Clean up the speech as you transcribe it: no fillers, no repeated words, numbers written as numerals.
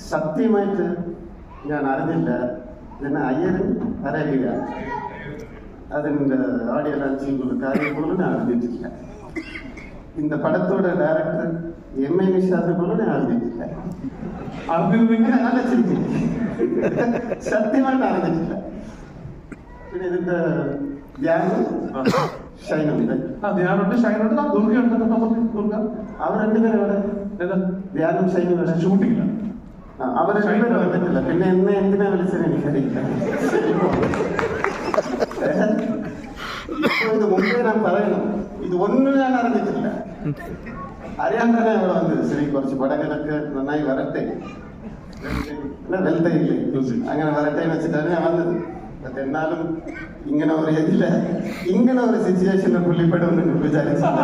സത്യമായിട്ട് ഞാൻ അറിഞ്ഞില്ല. പിന്നെ അയ്യരൻ അറിയില്ല. അതിൻ്റെ ஆடியோ லான்ச்சிங்குள்ள കാര്യങ്ങളും ഞാൻ അറിഞ്ഞിട്ടില്ല. இந்த படத்தோட டைரக்டர் எம்.ஏ. நிஷாத் போல நான் അറിഞ്ഞിട്ടില്ല. നല്ല ചിരിക്കും. സത്യമായിട്ട് അറിഞ്ഞിട്ടില്ല. പിന്നെ ഇതിന്റെ ധ്യാനം ഷൈനുണ്ട്. ധ്യാനുണ്ട്, ഷൈനുണ്ട്, ദുർഗയുണ്ട്. ദുർഗ അവർ രണ്ടുപേരും അവിടെ ധ്യാനം ഷൈനും ഷൂട്ടിങ്ങില്ല. അവർ രണ്ടുപേരും വന്നിട്ടില്ല. പിന്നെ എന്നെ എന്തിനാ വിളിച്ചത് എനിക്കറിയില്ല. ഇത് മുമ്പേ ഞാൻ പറയണം, ഇത് ഒന്നും ഞാൻ അറിഞ്ഞിട്ടില്ല. അറിയാൻ തന്നെ അവിടെ വന്നത്. ശരി, കുറച്ച് പടങ്ങളൊക്കെ നന്നായി വരട്ടെ, വെൽത്തയില്ലേ, അങ്ങനെ വരട്ടെ വെച്ചിട്ടാണ് ഞാൻ വന്നത്. പക്ഷെ എന്നാലും ഇങ്ങനെ ഒരു ഇതില്ല, ഇങ്ങനെ ഒരു സിറ്റുവേഷനിൽ പുള്ളിപ്പെടുമെന്ന് വിചാരിച്ചില്ല.